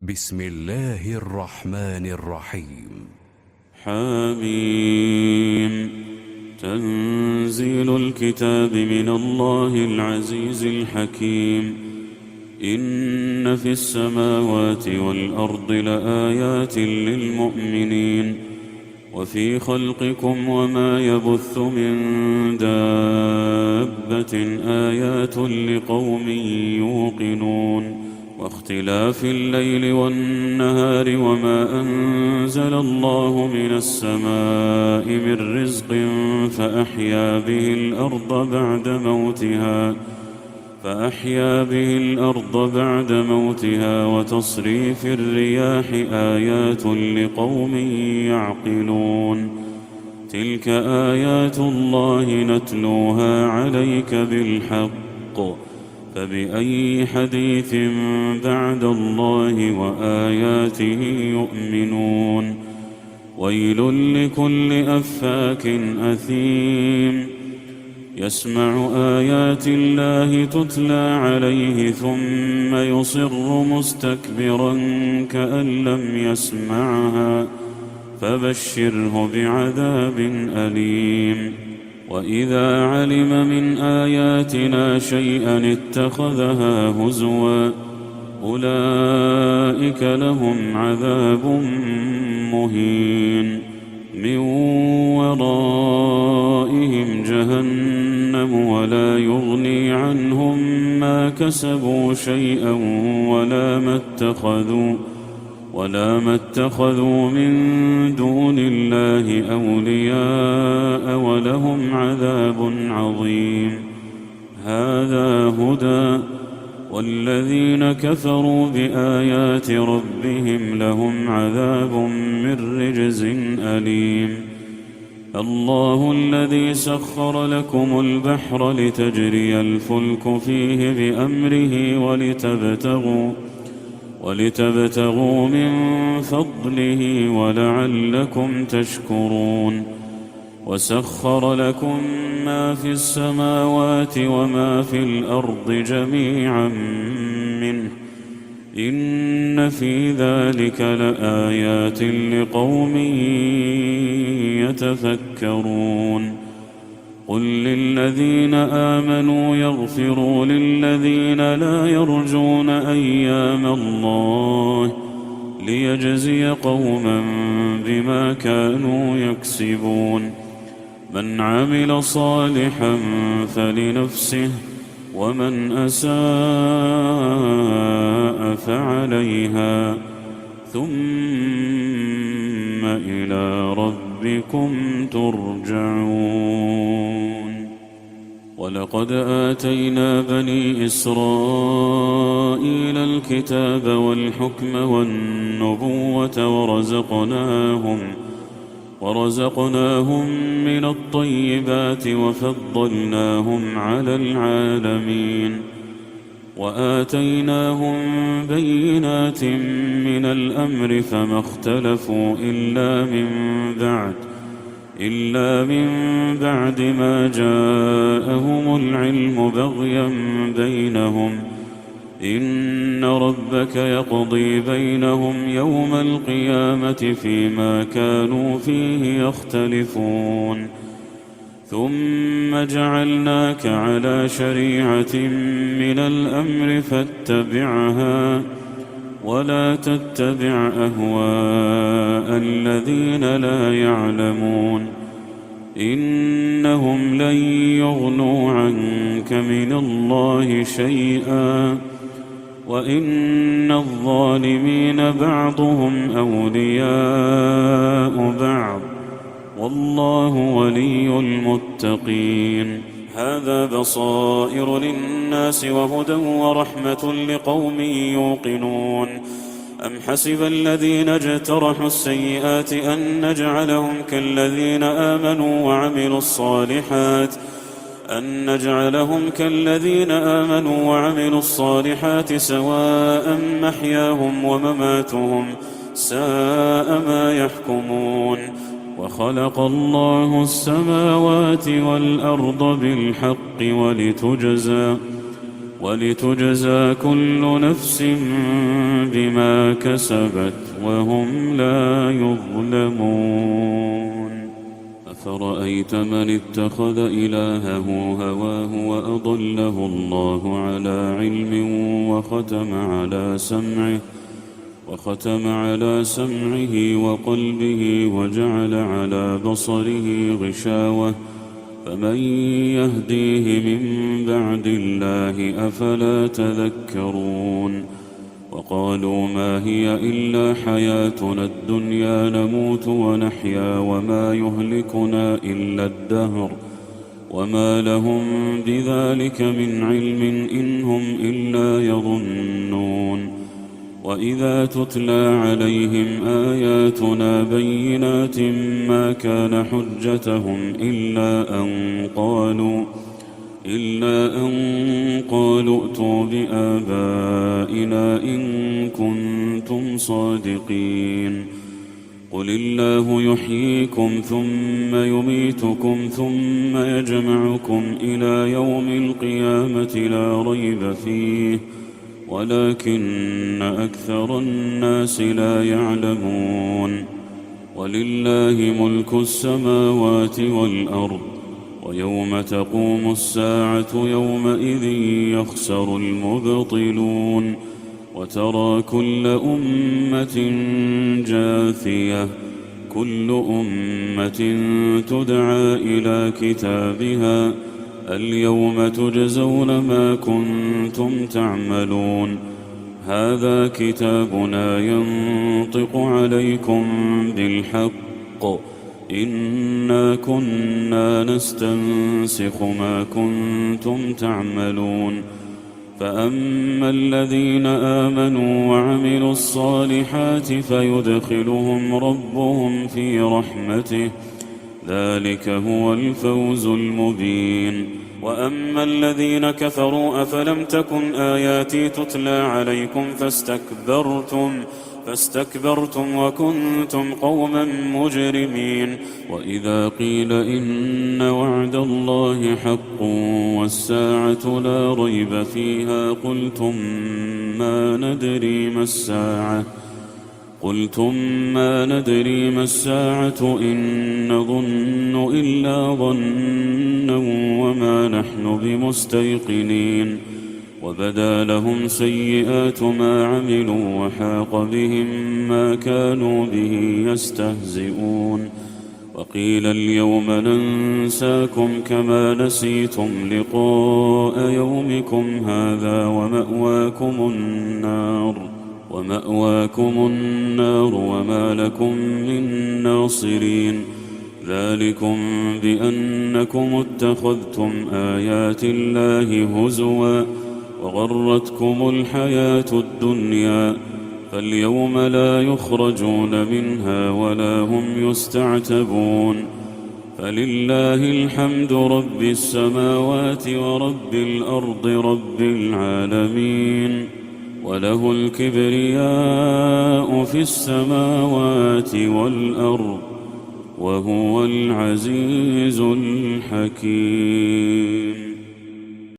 بسم الله الرحمن الرحيم. حميم. تنزيل الكتاب من الله العزيز الحكيم. إن في السماوات والأرض لآيات للمؤمنين وفي خلقكم وما يبث من دابة آيات لقوم يوقنون واختلاف الليل والنهار وما أنزل الله من السماء من رزق فأحيا به الأرض بعد موتها وتصريف الرياح آيات لقوم يعقلون. تلك آيات الله نتلوها عليك بالحق، فبأي حديث بعد الله وآياته يؤمنون. ويل لكل أفاك أثيم يسمع آيات الله تتلى عليه ثم يصر مستكبرا كأن لم يسمعها، فبشره بعذاب أليم. وإذا علم من آياتنا شيئا اتخذها هزوا، أولئك لهم عذاب مهين. من ورائهم جهنم ولا يغني عنهم ما كسبوا شيئا ولا ما اتخذوا من دون الله أولياء ولهم عذاب عظيم. هذا هدى، والذين كفروا بآيات ربهم لهم عذاب من رجز أليم. الله الذي سخر لكم البحر لتجري الفلك فيه بأمره ولتبتغوا من فضله ولعلكم تشكرون. وسخر لكم ما في السماوات وما في الأرض جميعا منه، إن في ذلك لآيات لقوم يتفكرون. قل للذين آمنوا يغفروا للذين لا يرجون أيام الله، ليجزي قوما بما كانوا يكسبون. من عمل صالحا فلنفسه ومن أساء فعليها، ثم إلى ربكم ترجعون. ولقد آتينا بني إسرائيل الكتاب والحكم والنبوة ورزقناهم من الطيبات وفضلناهم على العالمين. وآتيناهم بينات من الأمر فما اختلفوا إلا من بعد ما جاءهم العلم بغيا بينهم. إن ربك يقضي بينهم يوم القيامة فيما كانوا فيه يختلفون. ثم جعلناك على شريعة من الأمر فاتبعها، ولا تتبع أهواء الذين لا يعلمون. إنهم لن يغنوا عنك من الله شيئا، وإن الظالمين بعضهم أولياء بعض، والله ولي المتقين. هذا بصائر للناس وهدى ورحمة لقوم يوقنون. أم حسب الذين اجترحوا السيئات أن نجعلهم كالذين آمنوا وعملوا الصالحات سواء محياهم ومماتهم، ساء ما يحكمون. وخلق الله السماوات والأرض بالحق ولتجزى كل نفس بما كسبت وهم لا يظلمون. أفرأيت من اتخذ إلهه هواه وأضله الله على علم وختم على سمعه وقلبه وجعل على بصره غشاوة فمن يهديه من بعد الله أفلا تذكرون. وقالوا ما هي إلا حياتنا الدنيا نموت ونحيا وما يهلكنا إلا الدهر وما لهم بذلك من علم إن هم إلا يظنون. وإذا تتلى عليهم آياتنا بينات ما كان حجتهم إلا أن قالوا ائتوا بآبائنا إن كنتم صادقين. قل الله يحييكم ثم يميتكم ثم يجمعكم إلى يوم القيامة لا ريب فيه ولكن أكثر الناس لا يعلمون. ولله ملك السماوات والأرض ويوم تقوم الساعة يومئذ يخسر المبطلون. وترى كل أمة جاثية كل أمة تدعى إلى كتابها اليوم تجزون ما كنتم تعملون. هذا كتابنا ينطق عليكم بالحق إنا كنا نستنسخ ما كنتم تعملون. فأما الذين آمنوا وعملوا الصالحات فيدخلهم ربهم في رحمته ذلك هو الفوز المبين. وأما الذين كفروا أفلم تكن آياتي تتلى عليكم فاستكبرتم وكنتم قوما مجرمين. وإذا قيل إن وعد الله حق والساعة لا ريب فيها قلتم ما ندري ما الساعة إن نظن إلا ظنا وما نحن بمستيقنين. وبدا لهم سيئات ما عملوا وحاق بهم ما كانوا به يستهزئون. وقيل اليوم ننساكم كما نسيتم لقاء يومكم هذا ومأواكم النار وما لكم من ناصرين. ذلكم بأنكم اتخذتم آيات الله هزوا وغرتكم الحياة الدنيا فاليوم لا يخرجون منها ولا هم يستعتبون. فلله الحمد رب السماوات ورب الأرض رب العالمين وله الكبرياء في السماوات والأرض وهو العزيز الحكيم.